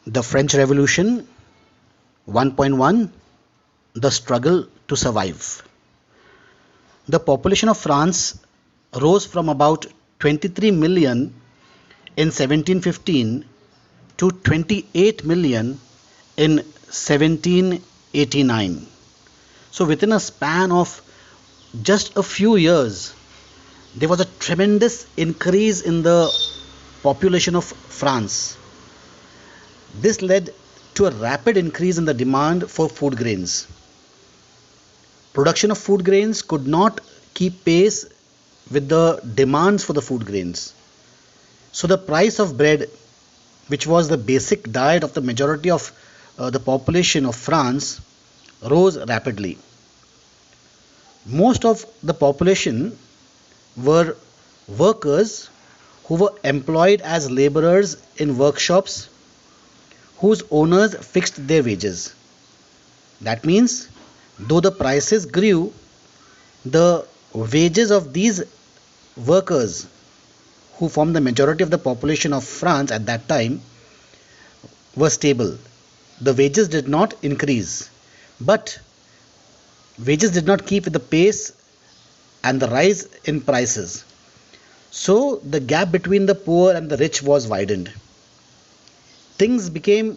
The French Revolution 1.1. The struggle to survive. The population of France rose from about 23 million in 1715 to 28 million in 1789. So, within a span of just a few years, there was a tremendous increase in the population of France. This led to a rapid increase in the demand for food grains. Production of food grains could not keep pace with the demands for the food grains. So the price of bread, which was the basic diet of the majority of the population of France, rose rapidly. Most of the population were workers who were employed as laborers in workshops whose owners fixed their wages. That means, though the prices grew, the wages of these workers, who formed the majority of the population of France at that time, were stable. The wages did not increase, but wages did not keep with the pace and the rise in prices. So the gap between the poor and the rich was widened. Things became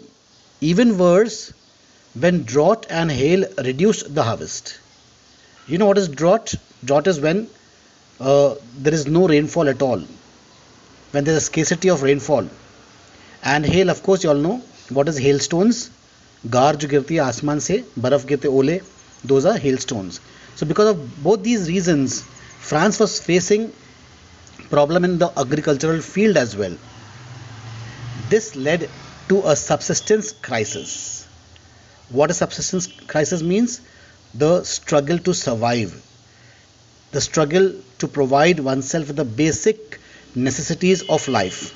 even worse when drought and hail reduced the harvest. You know what is drought? Drought is when there is no rainfall at all, when there is a scarcity of rainfall. And hail, of course, you all know what is hailstones. गार जो गिरती है आसमान से, बर्फ गिरते ओले, those are hailstones. So because of both these reasons, France was facing problem in the agricultural field as well. This led to a subsistence crisis. What a subsistence crisis means? The struggle to survive, the struggle to provide oneself with the basic necessities of life.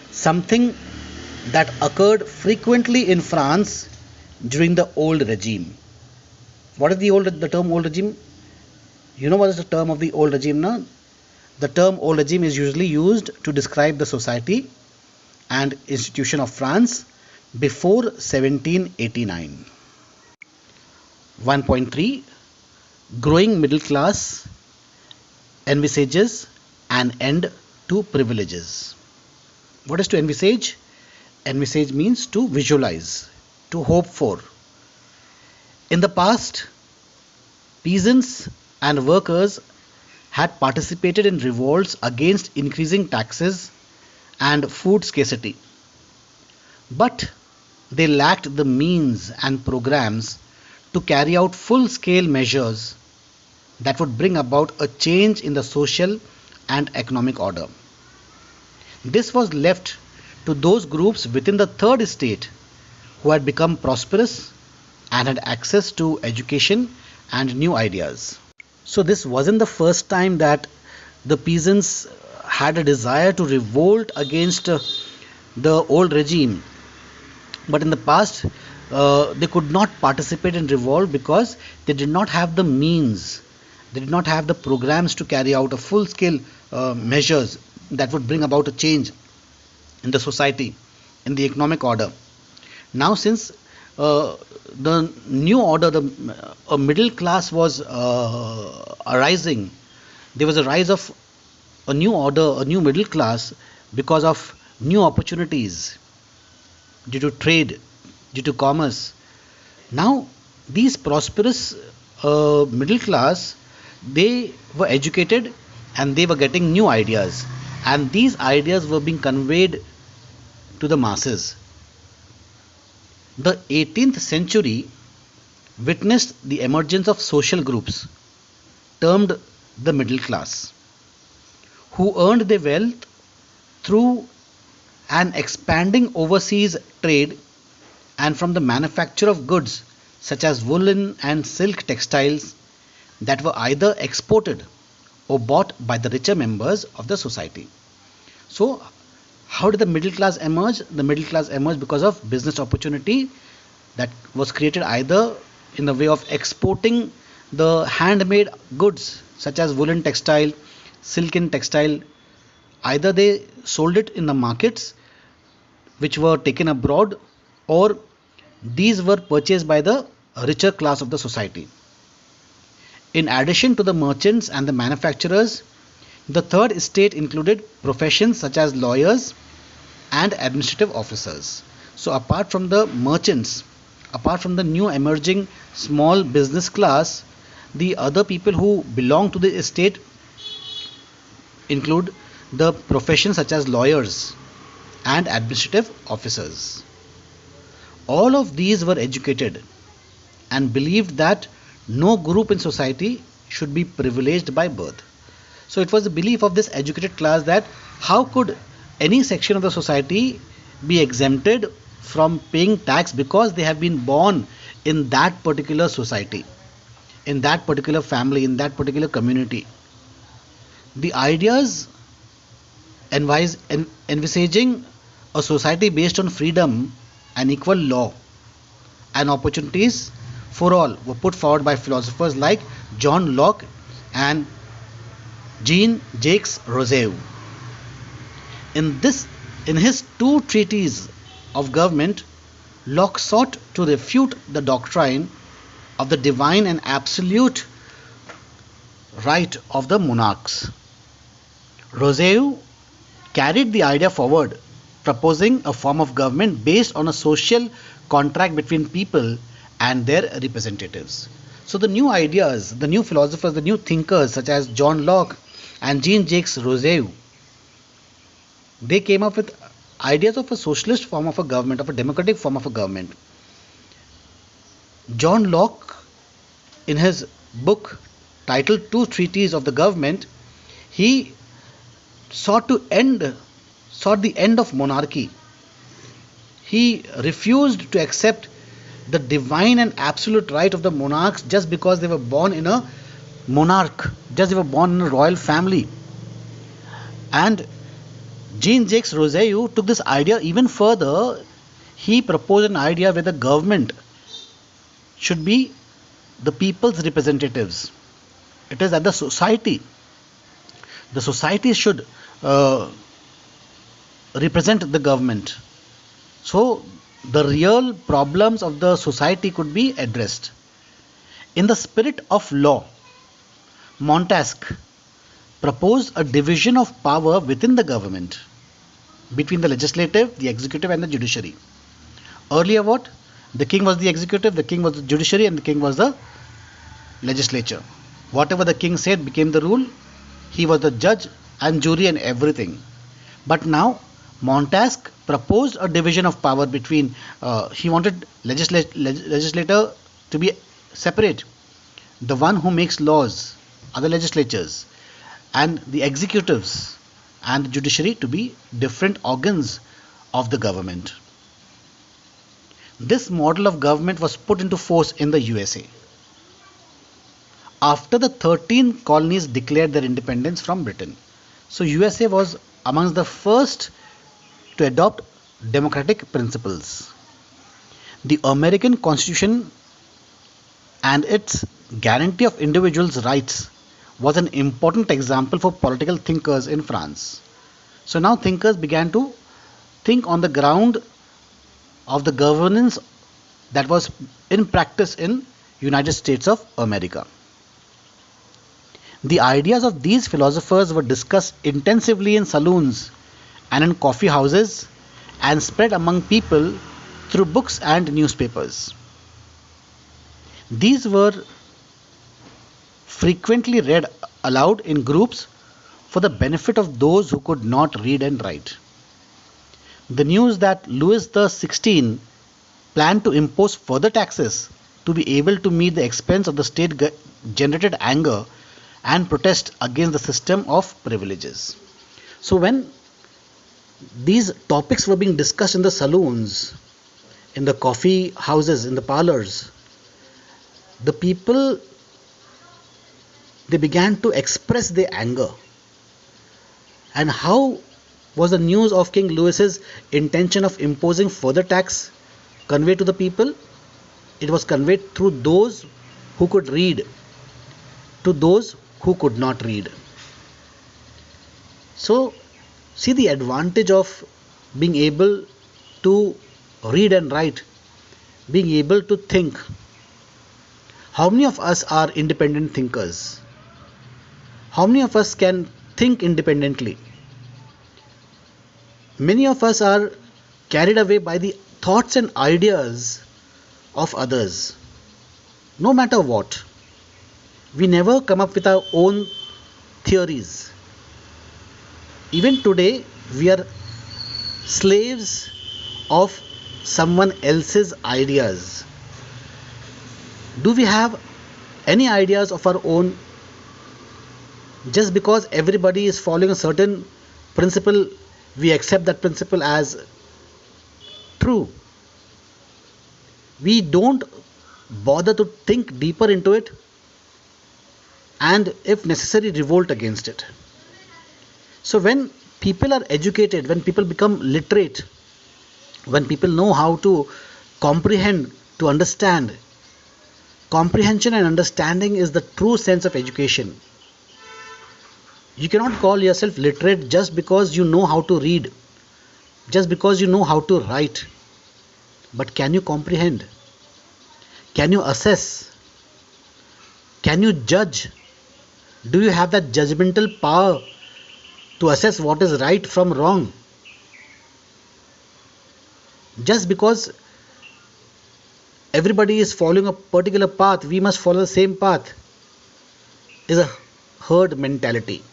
Something that occurred frequently in France during the old regime. What is the term old regime? You know what is the term of the old regime now? The term old regime is usually used to describe the society and institution of France before 1789. 1.3. Growing middle class envisages an end to privileges. What is to envisage? Envisage means to visualize, to hope for. In the past, peasants and workers had participated in revolts against increasing taxes and food scarcity. But they lacked the means and programs to carry out full scale measures that would bring about a change in the social and economic order. This was left to those groups within the third estate who had become prosperous and had access to education and new ideas. So, this wasn't the first time that the peasants had a desire to revolt against the old regime, but in the past they could not participate in revolt because they did not have the means, they did not have the programs to carry out a full scale measures that would bring about a change in the society, in the economic order. Now, since the new order, a middle class was arising, there was a rise of a new order, a new middle class, because of new opportunities due to trade, due to commerce. Now, these prosperous middle class, they were educated and they were getting new ideas, and these ideas were being conveyed to the masses. The 18th century witnessed the emergence of social groups termed the middle class, who earned their wealth through an expanding overseas trade and from the manufacture of goods such as woolen and silk textiles that were either exported or bought by the richer members of the society. So, how did the middle class emerge? The middle class emerged because of business opportunity that was created either in the way of exporting the handmade goods such as woolen textile, silken textile. Either they sold it in the markets which were taken abroad, or these were purchased by the richer class of the society. In addition to the merchants and the manufacturers, the third estate included professions such as lawyers and administrative officers. So, apart from the merchants, apart from the new emerging small business class, the other people who belong to the estate include the professions such as lawyers and administrative officers. All of these were educated and believed that no group in society should be privileged by birth. So it was the belief of this educated class that how could any section of the society be exempted from paying tax because they have been born in that particular society, in that particular family, in that particular community. The ideas envisaging a society based on freedom and equal law and opportunities for all were put forward by philosophers like John Locke and Jean-Jacques Rousseau. In his two treatises of government, Locke sought to refute the doctrine of the divine and absolute right of the monarchs. Rousseau carried the idea forward, proposing a form of government based on a social contract between people and their representatives. So the new ideas, the new philosophers, the new thinkers such as John Locke and Jean-Jacques Rousseau, they came up with ideas of a socialist form of a government, of a democratic form of a government. John Locke, in his book titled Two Treatises of the Government, he sought the end of monarchy. He refused to accept the divine and absolute right of the monarchs just because they were born in a monarch, just they were born in a royal family. And Jean-Jacques Rousseau took this idea even further. He proposed an idea where the government should be the people's representatives. It is that the society should represent the government. So the real problems of the society could be addressed. In the spirit of law, Montesquieu proposed a division of power within the government between the legislative, the executive, and the judiciary. Earlier, what? The king was the executive, the king was the judiciary, and the king was the legislature. Whatever the king said became the rule. He was the judge and jury and everything. But now Montesquieu proposed a division of power between, he wanted legislator to be separate. The one who makes laws are the legislatures, and the executives and the judiciary to be different organs of the government. This model of government was put into force in the USA after the 13 colonies declared their independence from Britain. So USA was amongst the first to adopt democratic principles. The American Constitution and its guarantee of individuals' rights was an important example for political thinkers in France. So now thinkers began to think on the ground of the governance that was in practice in United States of America. The ideas of these philosophers were discussed intensively in saloons and in coffee houses and spread among people through books and newspapers. These were frequently read aloud in groups for the benefit of those who could not read and write. The news that Louis XVI planned to impose further taxes to be able to meet the expense of the state generated anger and protest against the system of privileges. So when these topics were being discussed in the saloons, in the coffee houses, in the parlors, the people, they began to express their anger. And how was the news of King Louis's intention of imposing further tax conveyed to the people? It was conveyed through those who could read to those who could not read. So see the advantage of being able to read and write, being able to think. How many of us are independent thinkers? How many of us can think independently? Many of us are carried away by the thoughts and ideas of others. No matter what, we never come up with our own theories. Even today, we are slaves of someone else's ideas. Do we have any ideas of our own? Just because everybody is following a certain principle, we accept that principle as true. We don't bother to think deeper into it and, if necessary, revolt against it. So, when people are educated, when people become literate, when people know how to comprehend, to understand, comprehension and understanding is the true sense of education. You cannot call yourself literate just because you know how to read, just because you know how to write. But can you comprehend? Can you assess? Can you judge? Do you have that judgmental power to assess what is right from wrong? Just because everybody is following a particular path, we must follow the same path, is a herd mentality.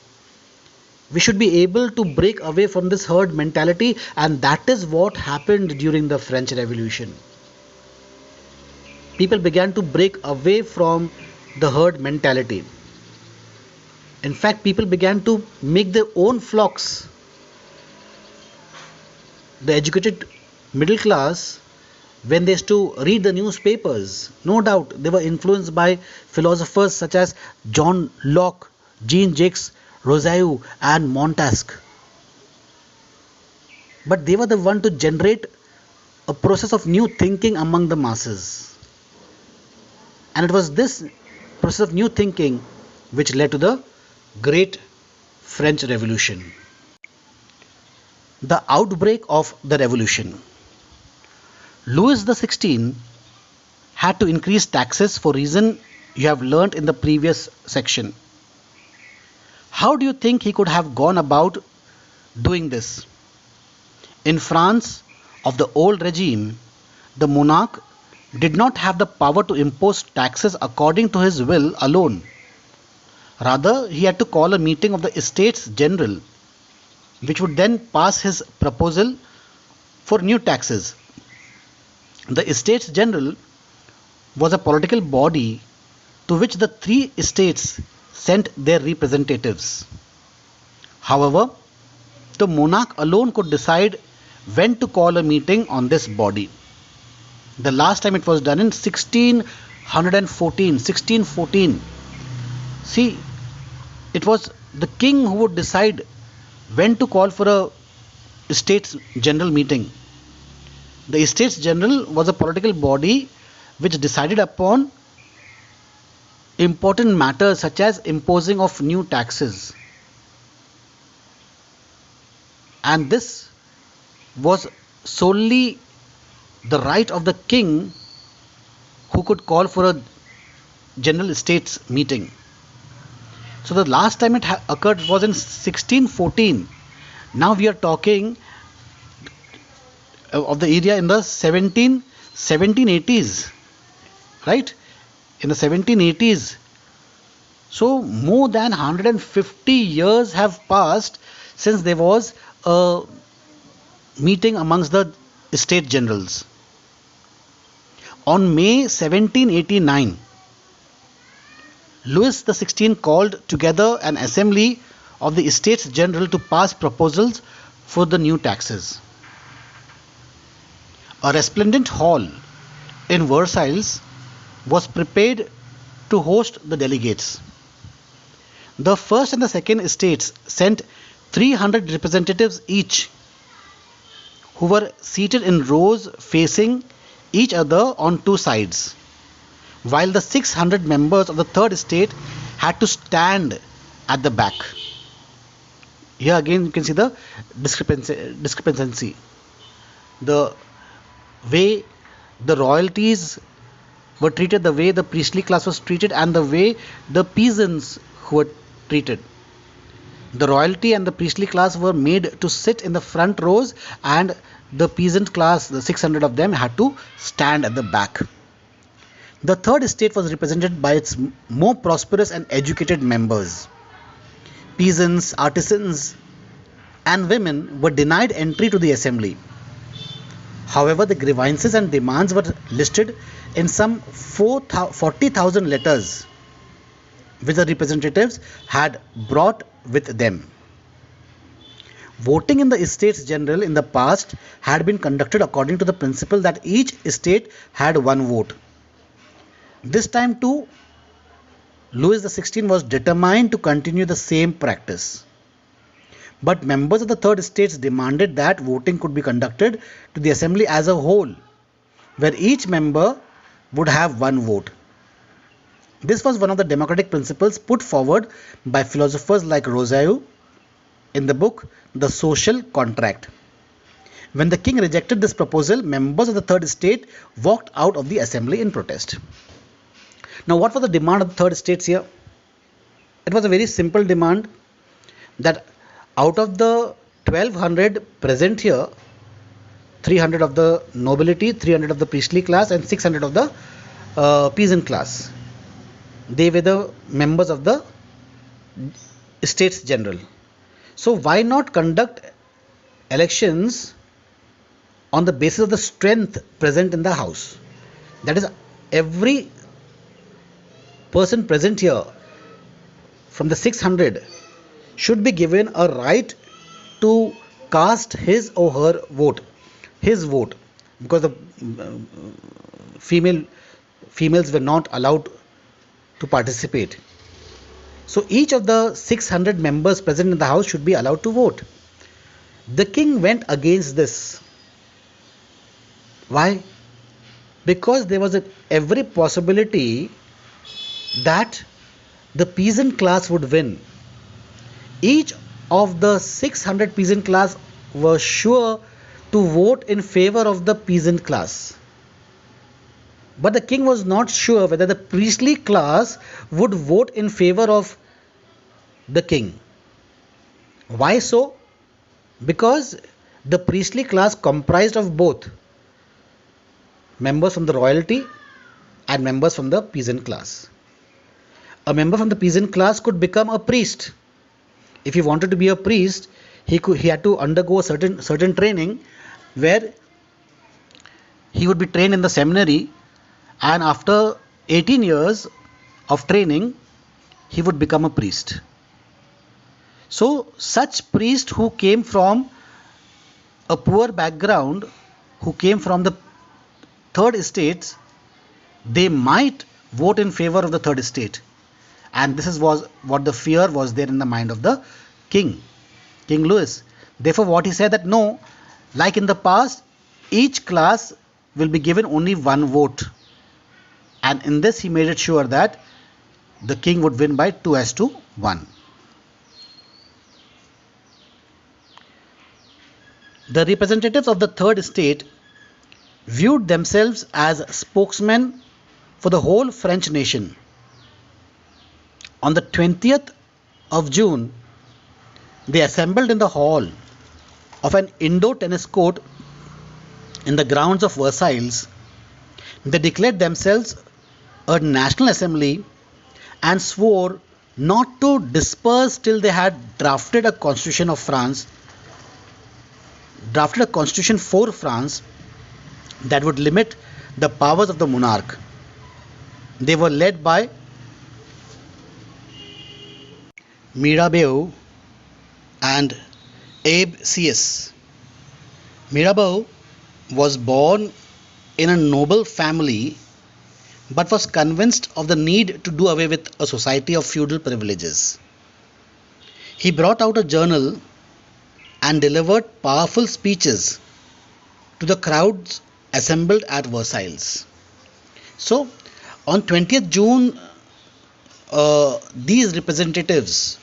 We should be able to break away from this herd mentality, and that is what happened during the French Revolution. People began to break away from the herd mentality. In fact, people began to make their own flocks. The educated middle class, when they used to read the newspapers, no doubt they were influenced by philosophers such as John Locke, Jean-Jacques Rousseau and Montesquieu. But they were the one to generate a process of new thinking among the masses. And it was this process of new thinking which led to the Great French Revolution. The outbreak of the revolution. Louis XVI had to increase taxes for reason you have learnt in the previous section. How do you think he could have gone about doing this? In France of the old regime, the monarch did not have the power to impose taxes according to his will alone. Rather, he had to call a meeting of the Estates General, which would then pass his proposal for new taxes. The Estates General was a political body to which the three estates sent their representatives. However, the monarch alone could decide when to call a meeting on this body. The last time it was done in 1614. See, it was the king who would decide when to call for a Estates General meeting. The Estates General was a political body which decided upon important matters such as imposing of new taxes. And this was solely the right of the king, who could call for a general estates meeting. So the last time it occurred was in 1614. Now we are talking of the area in the 1780s, right? In the 1780s. So more than 150 years have passed since there was a meeting amongst the Estate Generals. On May 1789, Louis XVI called together an assembly of the Estates General to pass proposals for the new taxes. A resplendent hall in Versailles was prepared to host the delegates. The first and the second estates sent 300 representatives each, who were seated in rows facing each other on two sides, while the 600 members of the third estate had to stand at the back. Here again you can see the discrepancy. the way the royalties were treated, the way the priestly class was treated, and the way the peasants were treated. The royalty and the priestly class were made to sit in the front rows, and the peasant class, the 600 of them, had to stand at the back. The third estate was represented by its more prosperous and educated members. Peasants, artisans, and women were denied entry to the assembly. However, the grievances and demands were listed in some 40,000 letters which the representatives had brought with them. Voting in the Estates General in the past had been conducted according to the principle that each estate had one vote. This time too, Louis XVI was determined to continue the same practice. But members of the Third Estates demanded that voting could be conducted to the assembly as a whole, where each member would have one vote. This was one of the democratic principles put forward by philosophers like Rousseau in the book The Social Contract. When the king rejected this proposal, members of the Third Estate walked out of the assembly in protest. Now, what was the demand of the Third Estates here? It was a very simple demand that out of the 1200 present here, 300 of the nobility, 300 of the priestly class, and 600 of the peasant class. They were the members of the Estates General. So why not conduct elections on the basis of the strength present in the house? That is, every person present here from the 600 should be given a right to cast his or her vote, his vote, because the females were not allowed to participate. So each of the 600 members present in the house should be allowed to vote. The king went against this. Why? Because there was every possibility that the peasant class would win. Each of the 600 peasant class were sure to vote in favor of the peasant class. But the king was not sure whether the priestly class would vote in favor of the king. Why so? Because the priestly class comprised of both members from the royalty and members from the peasant class. A member from the peasant class could become a priest. If he wanted to be a priest, he had to undergo a certain training, where he would be trained in the seminary, and after 18 years of training he would become a priest. So such priests who came from a poor background, who came from the third estate, they might vote in favor of the third estate. And this was what the fear was there in the mind of the king, King Louis. Therefore what he said, that no, like in the past, each class will be given only one vote. And in this he made it sure that the king would win by 2:1. The representatives of the third estate viewed themselves as spokesmen for the whole French nation. On the 20th of June, they assembled in the hall of an indoor tennis court in the grounds of Versailles. They declared themselves a national assembly and swore not to disperse till they had drafted a constitution for France that would limit the powers of the monarch. They were led by Mirabeau and Abbé Sieyès. Mirabeau was born in a noble family, but was convinced of the need to do away with a society of feudal privileges. He brought out a journal and delivered powerful speeches to the crowds assembled at Versailles. So, on 20th June, these representatives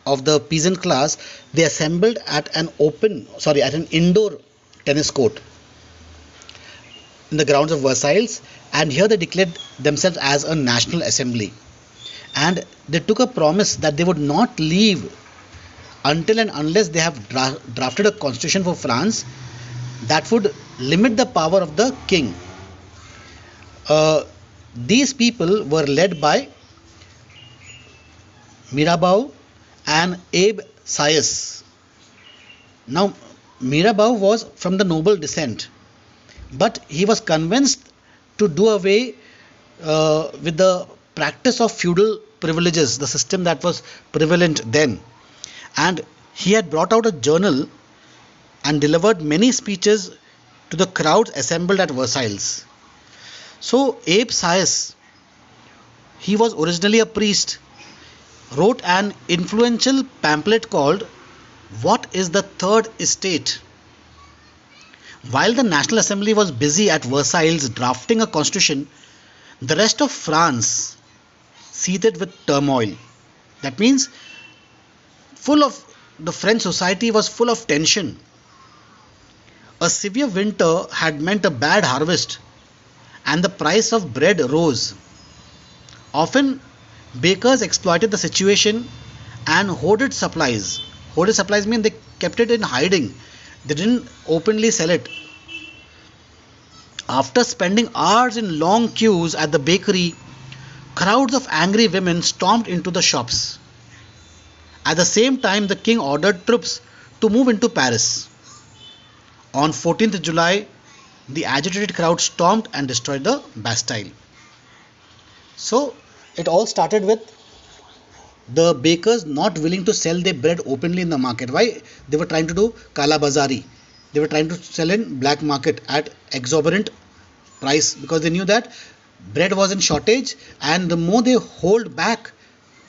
of the peasant class, they assembled at an indoor tennis court in the grounds of Versailles, and here they declared themselves as a national assembly. And they took a promise that they would not leave until and unless they have drafted a constitution for France that would limit the power of the king. These people were led by Mirabeau and Abe Sieyès. Now, Mirabeau was from the noble descent, but he was convinced to do away with the practice of feudal privileges, the system that was prevalent then. And he had brought out a journal and delivered many speeches to the crowds assembled at Versailles. So Abe Sieyès, he was originally a priest, wrote an influential pamphlet called "What is the Third Estate?" While the National Assembly was busy at Versailles drafting a constitution, the rest of France seethed with turmoil. That means the French society was full of tension. A severe winter had meant a bad harvest, and the price of bread rose. Often, bakers exploited the situation and hoarded supplies. Hoarded supplies mean they kept it in hiding. They didn't openly sell it. After spending hours in long queues at the bakery, crowds of angry women stormed into the shops. At the same time, the king ordered troops to move into Paris. On 14th July, the agitated crowd stormed and destroyed the Bastille. So, it all started with the bakers not willing to sell their bread openly in the market. Why? They were trying to do Kala Bazari. They were trying to sell in black market at exorbitant price because they knew that bread was in shortage, and the more they hold back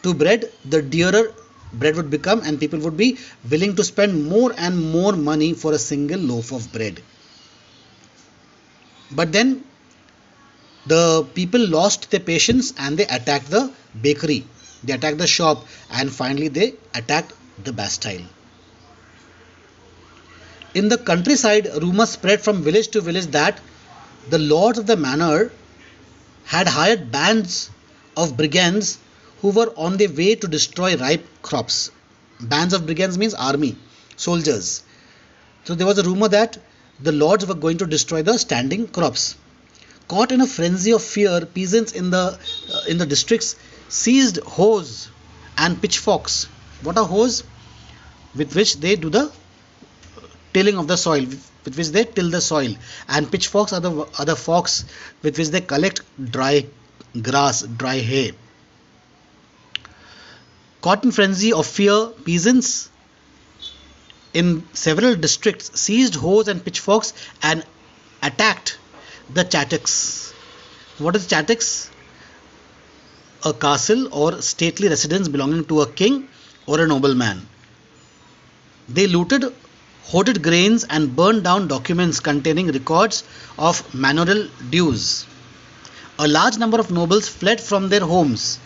to bread, the dearer bread would become, and people would be willing to spend more and more money for a single loaf of bread. But then the people lost their patience and they attacked the bakery, they attacked the shop, and finally they attacked the Bastille. In the countryside, rumors spread from village to village that the lords of the manor had hired bands of brigands who were on their way to destroy ripe crops. Bands of brigands means army, soldiers. So there was a rumor that the lords were going to destroy the standing crops. Caught in a frenzy of fear, peasants in the districts seized hoes and pitchforks. What are hoes? With which they do the tilling of the soil, with which they till the soil, and pitchforks are the forks with which they collect dry grass, dry hay. Caught in frenzy of fear, peasants in several districts seized hoes and pitchforks and attacked the Chattox. What is Chattox? A castle or stately residence belonging to a king or a nobleman. They looted, hoarded grains, and burned down documents containing records of manorial dues. A large number of nobles fled from their homes,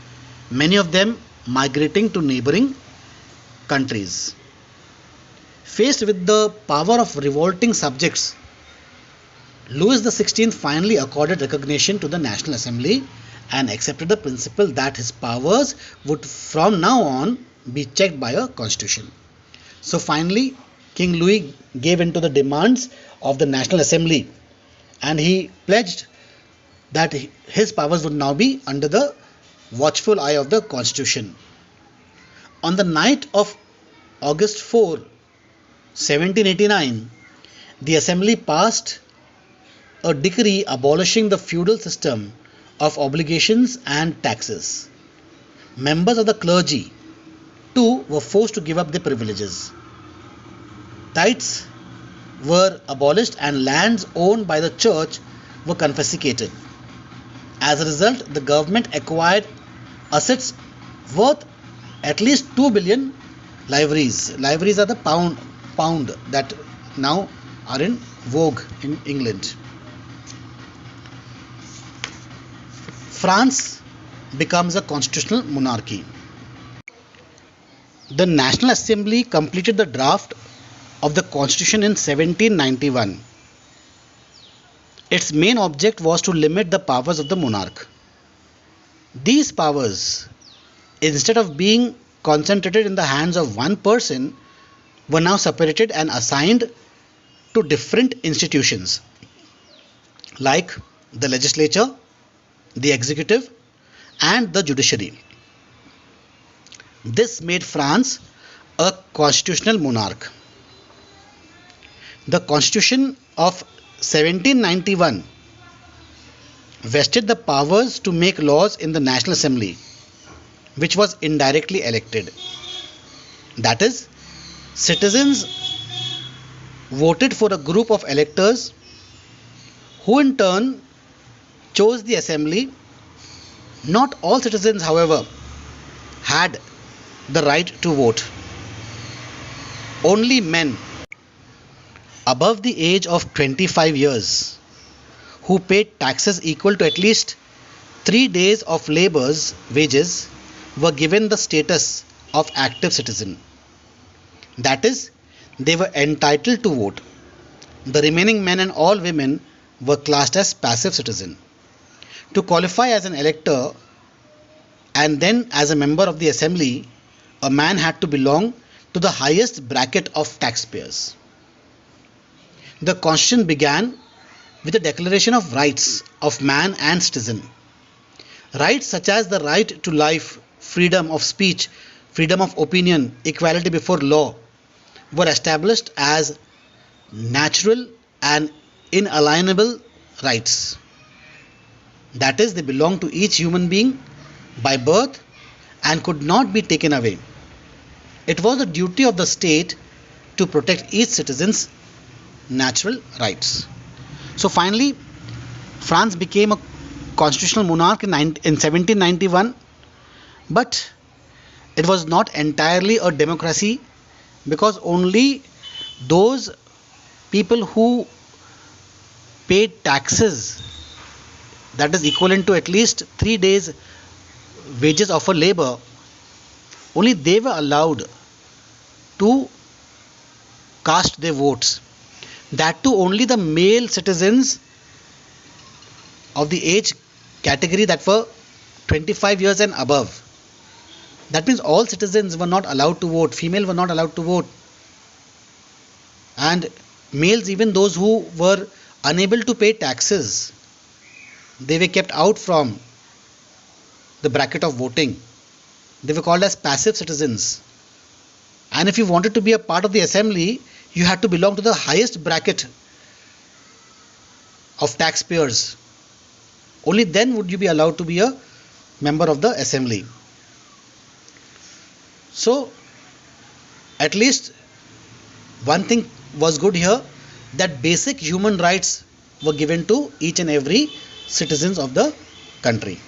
many of them migrating to neighboring countries. Faced with the power of revolting subjects, Louis XVI finally accorded recognition to the National Assembly and accepted the principle that his powers would from now on be checked by a constitution. So finally, King Louis gave in to the demands of the National Assembly, and he pledged that his powers would now be under the watchful eye of the Constitution. On the night of August 4, 1789, the Assembly passed a decree abolishing the feudal system of obligations and taxes. Members of the clergy, too, were forced to give up their privileges. Tithes were abolished and lands owned by the church were confiscated. As a result, the government acquired assets worth at least 2 billion livres. Livres are the pound that now are in vogue in England. France becomes a constitutional monarchy. The National Assembly completed the draft of the Constitution in 1791. Its main object was to limit the powers of the monarch. These powers, instead of being concentrated in the hands of one person, were now separated and assigned to different institutions like the legislature, the executive, and the judiciary. This made France a constitutional monarch. The Constitution of 1791 vested the powers to make laws in the National Assembly, which was indirectly elected. That is, citizens voted for a group of electors who in turn chose the assembly. Not all citizens, however, had the right to vote. Only men above the age of 25 years who paid taxes equal to at least 3 days of labor's wages were given the status of active citizen. That is, they were entitled to vote. The remaining men and all women were classed as passive citizen. To qualify as an elector and then as a member of the assembly, a man had to belong to the highest bracket of taxpayers. The constitution began with the declaration of rights of man and citizen. Rights such as the right to life, freedom of speech, freedom of opinion, equality before law were established as natural and inalienable rights. That is, they belong to each human being by birth and could not be taken away. It was the duty of the state to protect each citizen's natural rights. So finally, France became a constitutional monarch in 1791, but it was not entirely a democracy because only those people who paid taxes, that is equivalent to at least 3 days wages of a labor, only they were allowed to cast their votes. That too only the male citizens of the age category that were 25 years and above. That means all citizens were not allowed to vote. Female were not allowed to vote. And males, even those who were unable to pay taxes, they were kept out from the bracket of voting. They were called as passive citizens. And if you wanted to be a part of the assembly, you had to belong to the highest bracket of taxpayers. Only then would you be allowed to be a member of the assembly. So, at least one thing was good here, that basic human rights were given to each and every citizens of the country.